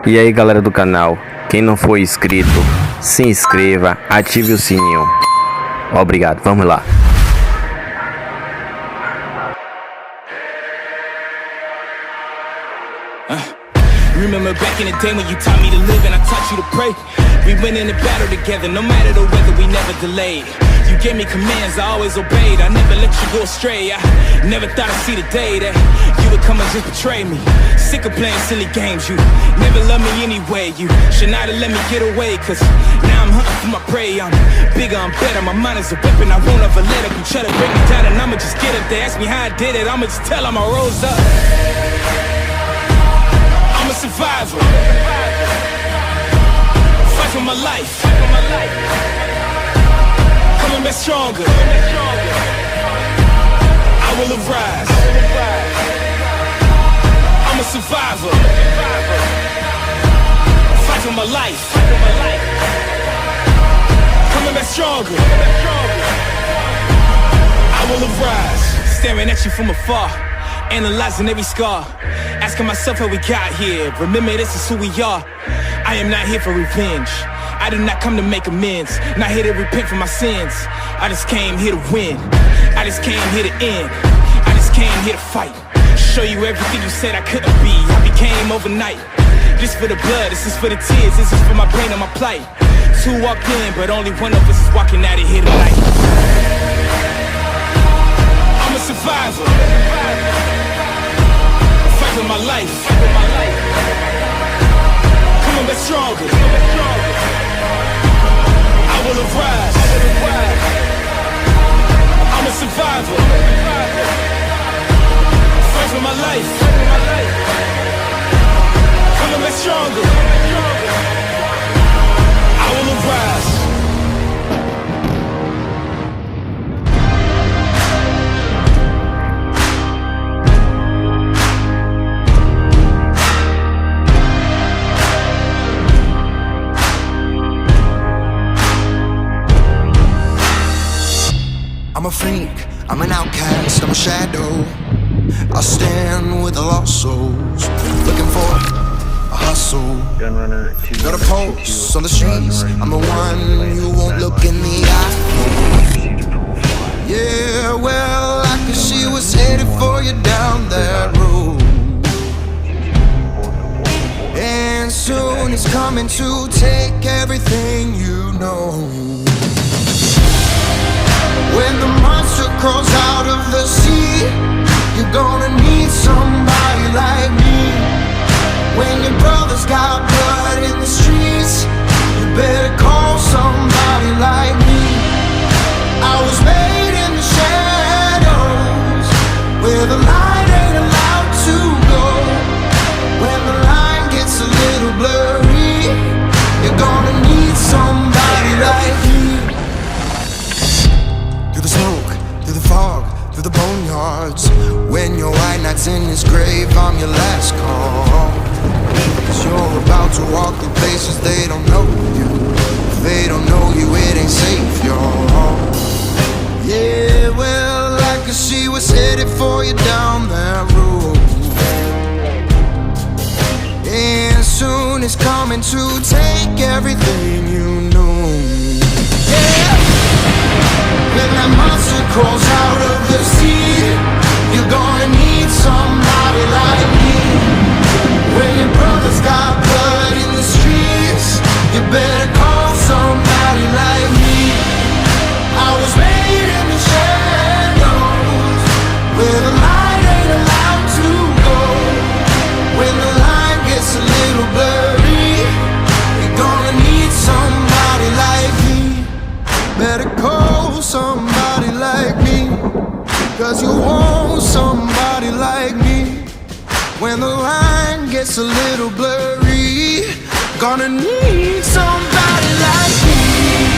E aí galera do canal, quem não for inscrito, se inscreva, ative o sininho. Obrigado, vamos lá. Remember back in the day when you taught me to live and I taught you to pray. We went in the battle together, no matter the weather, we never delayed. You gave me commands, I always obeyed. I never let you go astray. I never thought I'd see the day that you would come and just betray me. Sick of playing silly games, you never loved me anyway. You should not have let me get away, cause now I'm hunting for my prey. I'm bigger, I'm better, my mind is a weapon. I won't ever let up. You try to break me down and I'ma just get up. They ask me how I did it, I'ma just tell them I rose up. I'm a survivor. Fight for my life. Coming back stronger. I will arise. I'm a survivor. Fight for my life. Coming back stronger. I will arise. Staring at you from afar, analyzing every scar, asking myself how we got here. Remember, this is who we are. I am not here for revenge. I did not come to make amends. Not here to repent for my sins. I just came here to win. I just came here to end. I just came here to fight. Show you everything you said I couldn't be. I became overnight. This for the blood, this is for the tears, this is for my pain and my plight. Two walked in, but only one of us is walking out of here tonight. I'm a survivor. Fight for my life. Coming back stronger. I will arise. I'm a survivor. Fight for my life. Coming back stronger. I will arise. I'm a freak, I'm an outcast, I'm a shadow. I stand with the lost souls, looking for a hustle. Got a pulse on the streets, I'm the one you won't look in the eye. Yeah, well, I could see what's headed for you down that road. And soon it's coming to take everything you know. When the monster crawls out of the sea, you're gonna need somebody like me. When your brother's got blood in the streets, you better call somebody like me. I was made in the shadows, where the light ain't allowed to go. When the line gets a little blurry, you're gonna need somebody like me. Through the smoke, through the fog, through the boneyards. When your white knight's in his grave, I'm your last call. Cause you're about to walk through places they don't know you. If they don't know you, it ain't safe, y'all. Yeah, well, I can see what's headed for you down that road. And soon it's coming to take everything you know. Yeah. When that monster crawls out of the sea, you're gonna need somebody like me. When your brother's got blood in the streets, you better call somebody like me. I was made in the shadows, where the light ain't allowed to go. When the line gets a little blurry, you're gonna need somebody like me. Better call somebody like me, cause you want somebody like me. When the line gets a little blurry, gonna need somebody like me.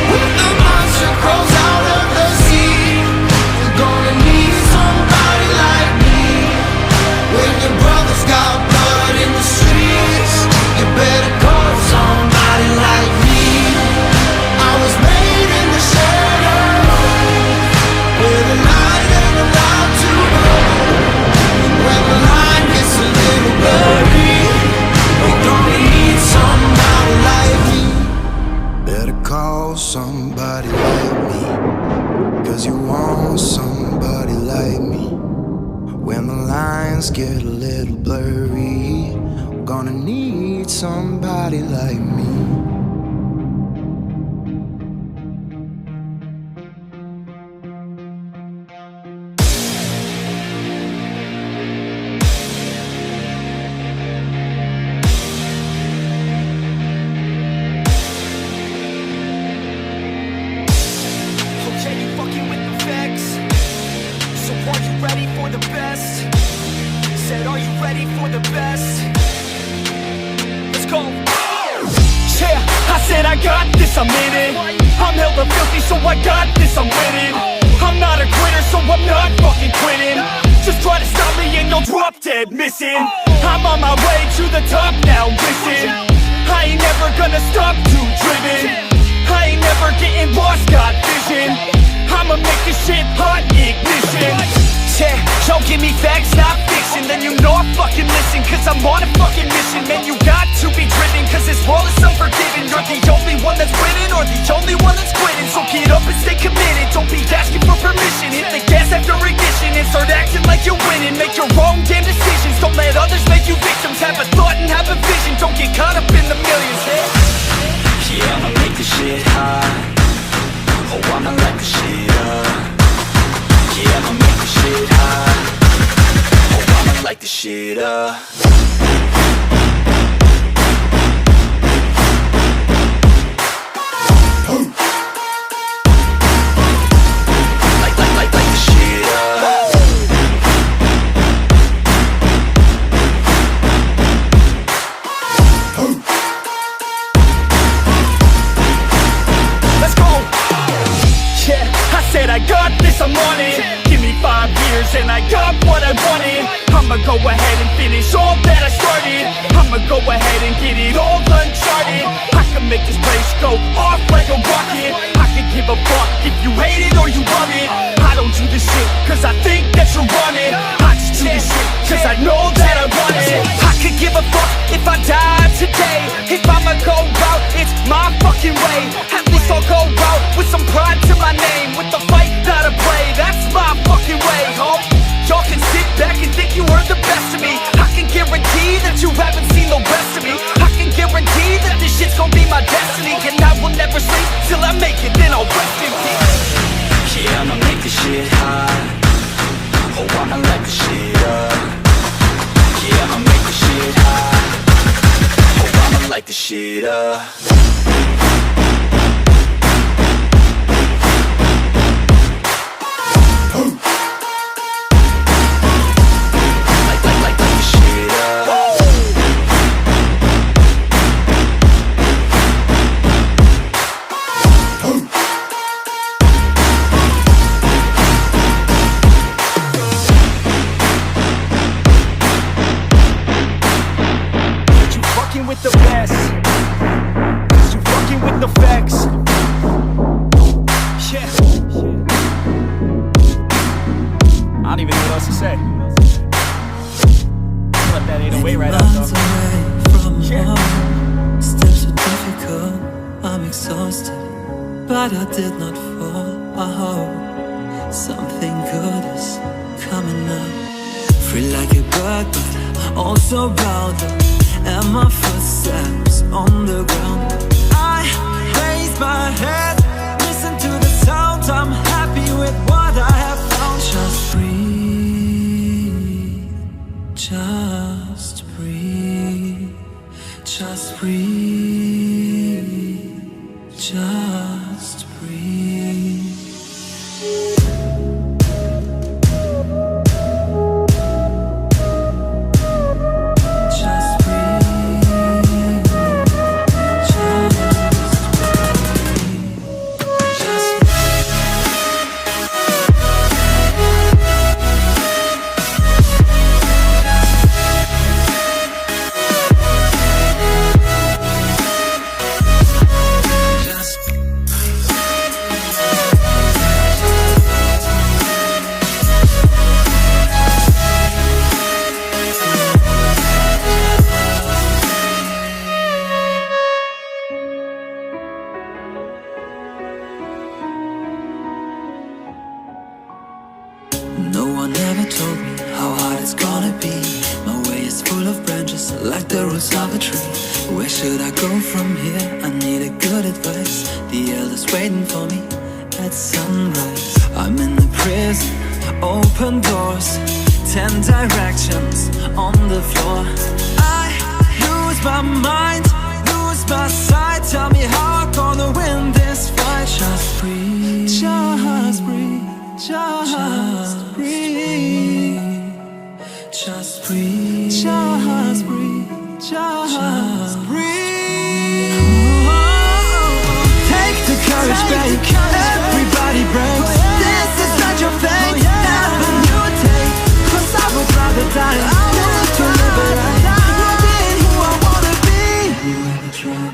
When the monster crawls out of the sea, you're gonna need somebody like me. When your brother's got blood in the streets, you better call somebody like me. I was made in the shadows, where the light ain't allowed to go. When the line gets a little blurry, we're gonna skies get a little blurry, I'm gonna need somebody like me. I'm in it. I'm hella filthy, so I got this, I'm winning. I'm not a quitter, so I'm not fucking quitting. Just try to stop me and you'll drop dead missing. I'm on my way to the top now, listen. I ain't never gonna stop, too driven. I ain't never getting lost, got vision. I'ma make this shit hot, ignition. Yeah, y'all give me facts, not fiction. Then you know I fucking listen, cause I'm on a fucking mission. Man, you got to be driven, cause this world is unforgiving. You're the only one that's winning, or the only one that's quitting. So get up and stay committed, don't be asking for permission. Hit the gas after ignition and start acting like you're winning. Make your own damn decisions, don't let others make you victims. Have a thought and have a vision, don't get caught up in the millions. Yeah, I'ma make this shit hot. Oh, I'ma light this shit up. Yeah, I'ma make this shit hot. Oh, I'ma light this shit up. Light this shit up. Let's go. Yeah, I said I got this, I'm on it. Give me 5 years and I got what I wanted. I'ma go ahead and finish all that I started. I'ma go ahead and get it all uncharted. I can make this place go off like a rocket. I can give a fuck if you hate it or you love it. I don't do this shit cause I think that you're on it. I just do this shit cause I know that I want it. I could give a fuck if I die today. If I'ma go out, it's my fucking way. At least I'll go out with some pride to my name. With the fight, not a play, that's my fucking way, ho. Y'all can sit back and think you are the best of me. I can guarantee that you haven't seen the rest of me. I can guarantee that this shit's gonna be my destiny. And I will never sleep till I make it, then I'll rest in peace. Yeah, I'ma make this shit hot. Oh, I'ma light this shit up. Yeah, I'ma make this shit hot. Oh, I'ma light this shit up. The best, you fucking with the facts. Yeah, I don't even know what else to say. Let that 808 right out though. Yeah. Steps are difficult, I'm exhausted, but I did not fall. I hope something good is coming up. Free like a bird, but also bound up. And my footsteps on the ground. I raise my head, listen to the sound. I'm happy with what I have found. Just breathe, just breathe, just breathe, just breathe. No one ever told me how hard it's gonna be. My way is full of branches, like the roots of a tree. Where should I go from here? I need a good advice. The elder's waiting for me at sunrise. I'm in the prison, open doors, 10 directions on the floor. I lose my mind, lose my sight. Tell me how I'm gonna win this fight. Just breathe, just breathe, just breathe, just breathe, just breathe, just breathe. Take the courage, babe. Everybody breaks. This is not your fate. Never you take. 'Cause I would rather die than to live it right. Not being who I wanna be. You ever tried?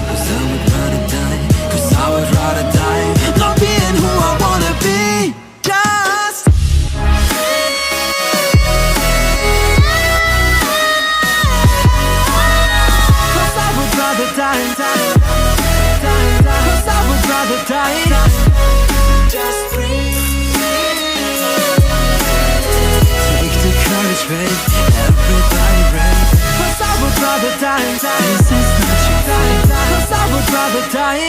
'Cause I would rather die. 'Cause I would rather die not being who I wanna be. Just die, die, die, die. 'Cause I would rather die. Just breathe. Take the courage, babe. Everybody brave. 'Cause I would rather die. This is not your fate. 'Cause I would rather die.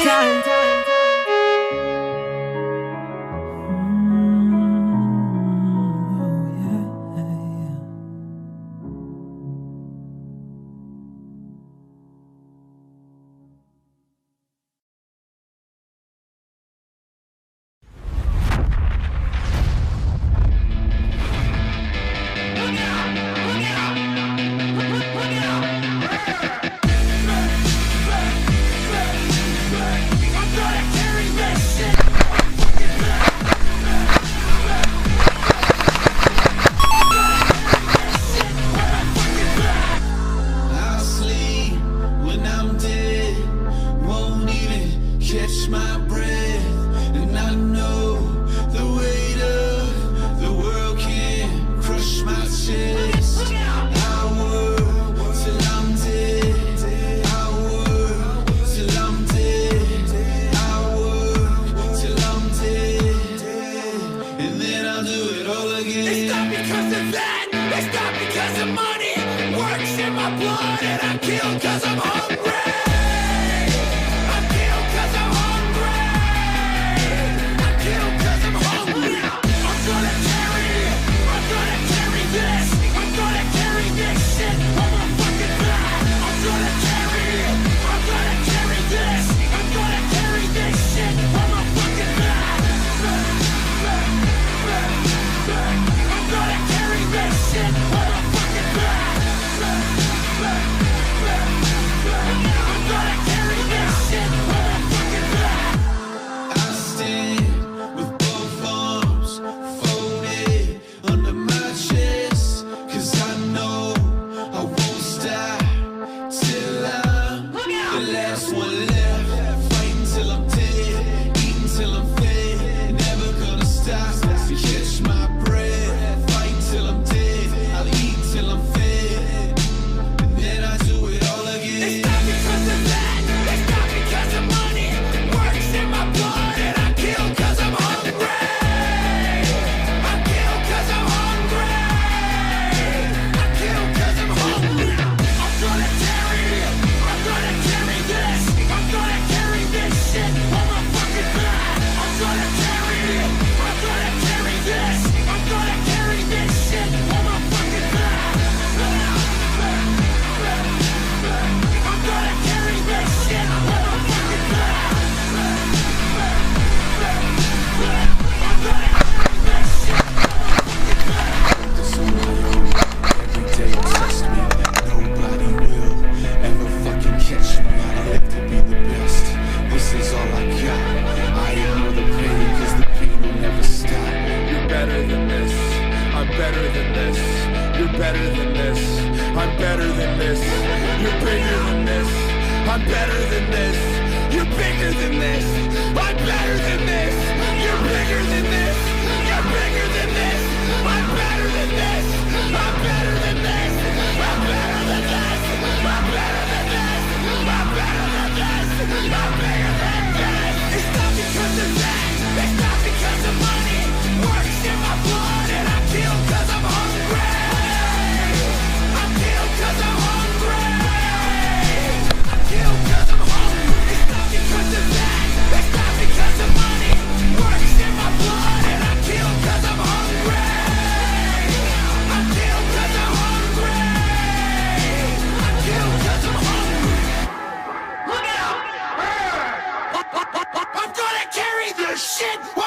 shit.